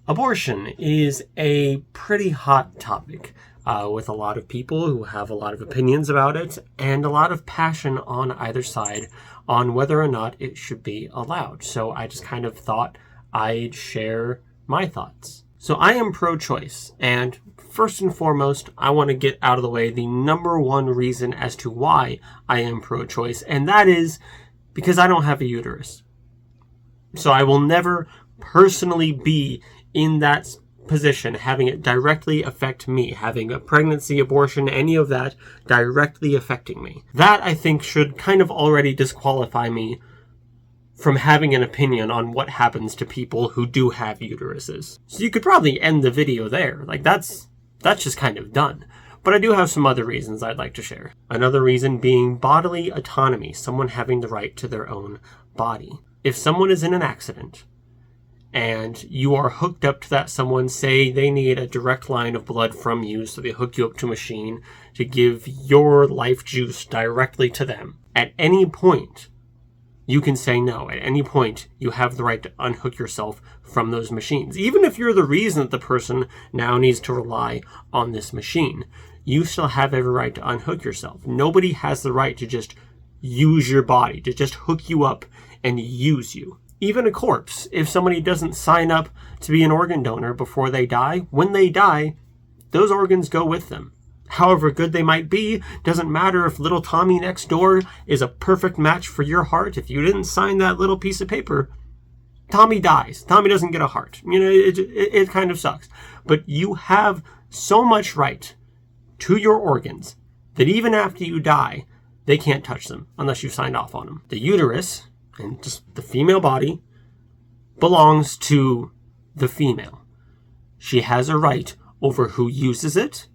Abortion is a pretty hot topic with a lot of people who have a lot of opinions about it and a lot of passion on either side on whether or not it should be allowed. So I just kind of thought I'd share my thoughts. So I am pro-choice, and first and foremost, I want to get out of the way the number one reason as to why I am pro-choice, and that is because I don't have a uterus. So I will never personally be in that position, having it directly affect me, having a pregnancy, abortion, any of that directly affecting me. That, I think, should kind of already disqualify me from having an opinion on what happens to people who do have uteruses. So you could probably end the video there. Like, that's just kind of done. But I do have some other reasons I'd like to share. Another reason being bodily autonomy, someone having the right to their own body. If someone is in an accident, and you are hooked up to that someone, say they need a direct line of blood from you, so they hook you up to a machine to give your life juice directly to them. At any point, you can say no. At any point, you have the right to unhook yourself from those machines. Even if you're the reason that the person now needs to rely on this machine, you still have every right to unhook yourself. Nobody has the right to just use your body, to just hook you up and use you. Even a corpse, if somebody doesn't sign up to be an organ donor before they die, when they die, those organs go with them. However good they might be, doesn't matter if little Tommy next door is a perfect match for your heart. If you didn't sign that little piece of paper, Tommy dies. Tommy doesn't get a heart. You know, it kind of sucks. But you have so much right to your organs that even after you die, they can't touch them unless you've signed off on them. The uterus, and just the female body, belongs to the female. She has a right over who uses it,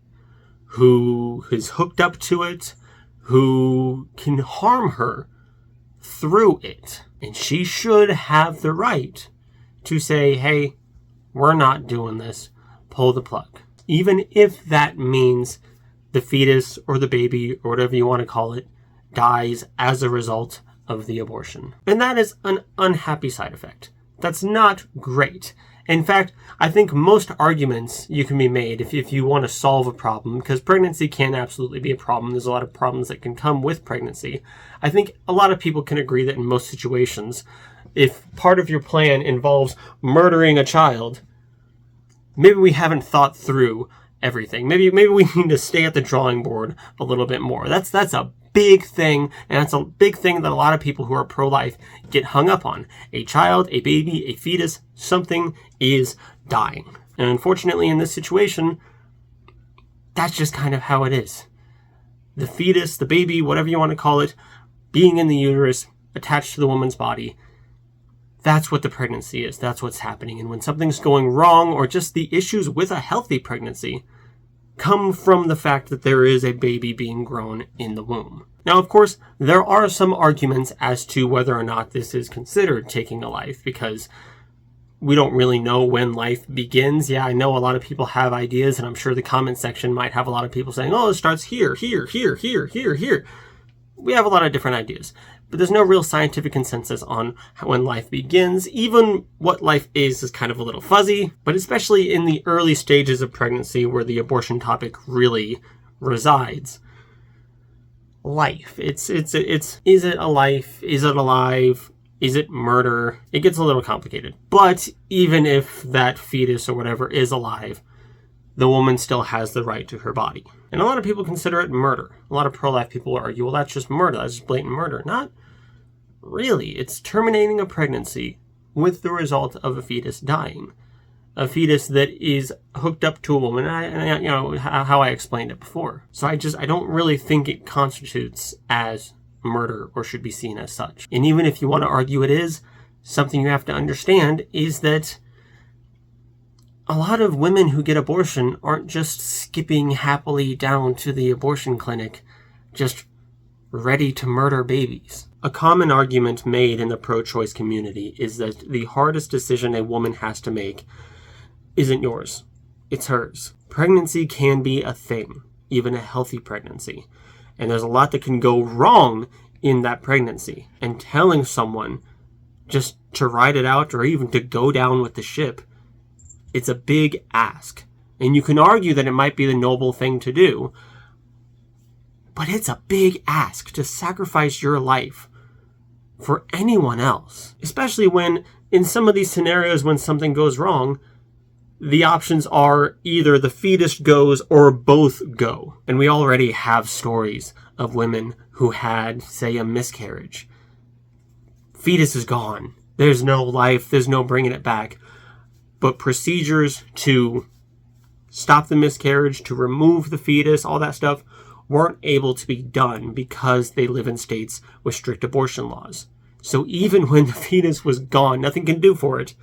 who is hooked up to it, who can harm her through it. And she should have the right to say, hey, we're not doing this, pull the plug. Even if that means the fetus or the baby or whatever you want to call it dies as a result of the abortion. And that is an unhappy side effect. That's not great. In fact, I think most arguments you can be made if you want to solve a problem, because pregnancy can absolutely be a problem. There's a lot of problems that can come with pregnancy. I think a lot of people can agree that in most situations, if part of your plan involves murdering a child, maybe we haven't thought through everything. Maybe we need to stay at the drawing board a little bit more. That's a big thing, and it's a big thing that a lot of people who are pro-life get hung up on. A child, a baby, a fetus, something is dying. And unfortunately in this situation, that's just kind of how it is. The fetus, the baby, whatever you want to call it, being in the uterus, attached to the woman's body, that's what the pregnancy is. That's what's happening. And when something's going wrong, or just the issues with a healthy pregnancy, come from the fact that there is a baby being grown in the womb. Now, of course, there are some arguments as to whether or not this is considered taking a life, because we don't really know when life begins. Yeah, I know a lot of people have ideas, and I'm sure the comment section might have a lot of people saying, oh, it starts here, here, here, here, here, here. We have a lot of different ideas, but there's no real scientific consensus on when life begins. Even what life is kind of a little fuzzy, but especially in the early stages of pregnancy where the abortion topic really resides. Life. It's is it a life? Is it alive? Is it murder? It gets a little complicated. But even if that fetus or whatever is alive, the woman still has the right to her body. And a lot of people consider it murder. A lot of pro-life people argue, well, that's just murder. That's just blatant murder. Not really. It's terminating a pregnancy with the result of a fetus dying. A fetus that is hooked up to a woman, and you know, how I explained it before. So I don't really think it constitutes as murder or should be seen as such. And even if you want to argue it is, something you have to understand is that a lot of women who get abortion aren't just skipping happily down to the abortion clinic, just ready to murder babies. A common argument made in the pro-choice community is that the hardest decision a woman has to make isn't yours, it's hers. Pregnancy can be a thing, even a healthy pregnancy. And there's a lot that can go wrong in that pregnancy. And telling someone just to ride it out or even to go down with the ship It's a big ask. And you can argue that it might be the noble thing to do, but it's a big ask to sacrifice your life for anyone else. Especially when, in some of these scenarios, when something goes wrong, the options are either the fetus goes or both go. And we already have stories of women who had, say, a miscarriage. Fetus is gone. There's no life. There's no bringing it back. But procedures to stop the miscarriage, to remove the fetus, all that stuff, weren't able to be done because they live in states with strict abortion laws. So even when the fetus was gone, nothing can do for it,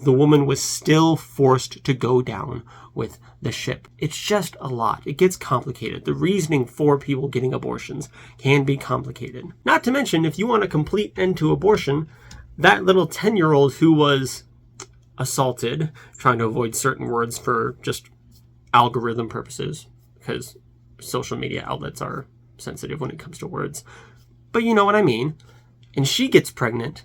the woman was still forced to go down with the ship. It's just a lot. It gets complicated. The reasoning for people getting abortions can be complicated. Not to mention, if you want a complete end to abortion, that little 10-year-old who was assaulted, trying to avoid certain words for just algorithm purposes, because social media outlets are sensitive when it comes to words. But you know what I mean. And she gets pregnant.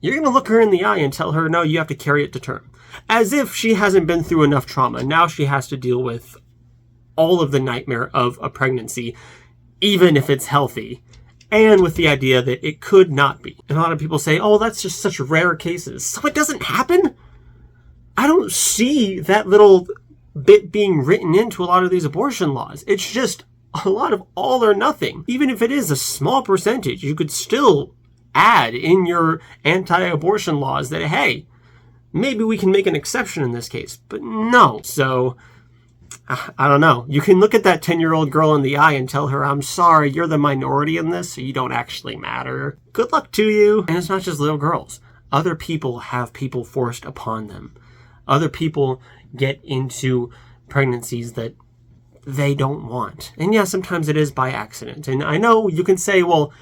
You're going to look her in the eye and tell her, no, you have to carry it to term. As if she hasn't been through enough trauma. Now she has to deal with all of the nightmare of a pregnancy, even if it's healthy, and with the idea that it could not be. And a lot of people say, oh, that's just such rare cases. So it doesn't happen? I don't see that little bit being written into a lot of these abortion laws. It's just a lot of all or nothing. Even if it is a small percentage, you could still add in your anti-abortion laws that, hey, maybe we can make an exception in this case. But no. So, I don't know. You can look at that 10-year-old girl in the eye and tell her, I'm sorry, you're the minority in this, so you don't actually matter. Good luck to you. And it's not just little girls. Other people have people forced upon them. Other people get into pregnancies that they don't want. And yeah, sometimes it is by accident. And I know you can say, well,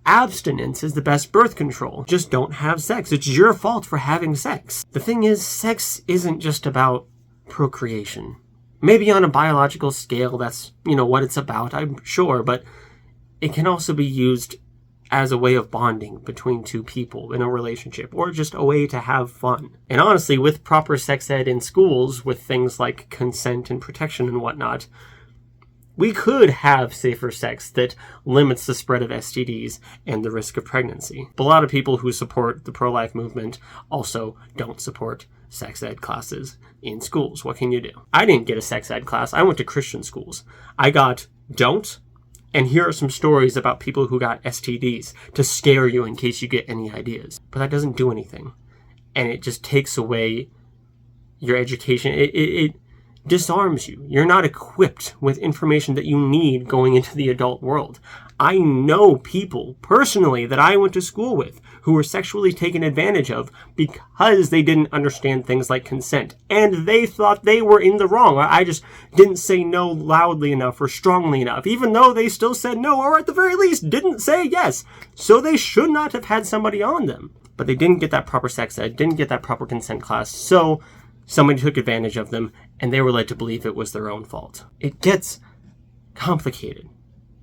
abstinence is the best birth control. Just don't have sex. It's your fault for having sex. The thing is, sex isn't just about procreation. Maybe on a biological scale, that's, what it's about, I'm sure, but it can also be used as a way of bonding between two people in a relationship, or just a way to have fun. And honestly, with proper sex ed in schools, with things like consent and protection and whatnot, we could have safer sex that limits the spread of STDs and the risk of pregnancy. But a lot of people who support the pro-life movement also don't support sex ed classes in schools. What can you do? I didn't get a sex ed class. I went to Christian schools. I got don't, and here are some stories about people who got STDs to scare you in case you get any ideas. But that doesn't do anything. And it just takes away your education. It disarms you. You're not equipped with information that you need going into the adult world. I know people personally that I went to school with who were sexually taken advantage of because they didn't understand things like consent. And they thought they were in the wrong. I just didn't say no loudly enough or strongly enough, even though they still said no, or at the very least didn't say yes. So they should not have had somebody on them. But they didn't get that proper sex ed, didn't get that proper consent class, so somebody took advantage of them, and they were led to believe it was their own fault. It gets complicated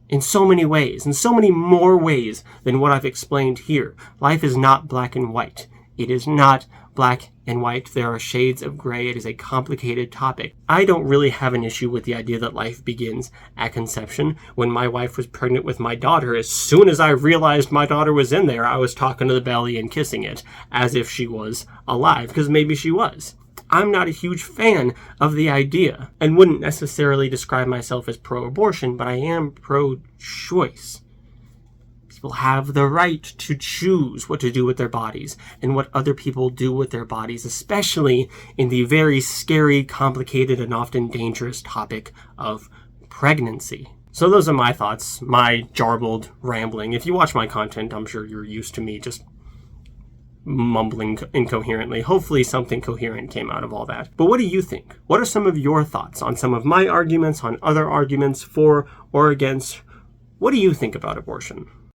in so many ways, in so many more ways than what I've explained here. Life is not black and white. It is not black and white. There are shades of gray. It is a complicated topic. I don't really have an issue with the idea that life begins at conception. When my wife was pregnant with my daughter, as soon as I realized my daughter was in there, I was talking to the belly and kissing it as if she was alive, because maybe she was. I'm not a huge fan of the idea and wouldn't necessarily describe myself as pro-abortion, but I am pro-choice. People have the right to choose what to do with their bodies and what other people do with their bodies, especially in the very scary, complicated, and often dangerous topic of pregnancy. So those are my thoughts, my jarbled rambling. If you watch my content, I'm sure you're used to me just mumbling incoherently. Hopefully something coherent came out of all that. But what do you think? What are some of your thoughts on some of my arguments, on other arguments for or against? What do you think about abortion?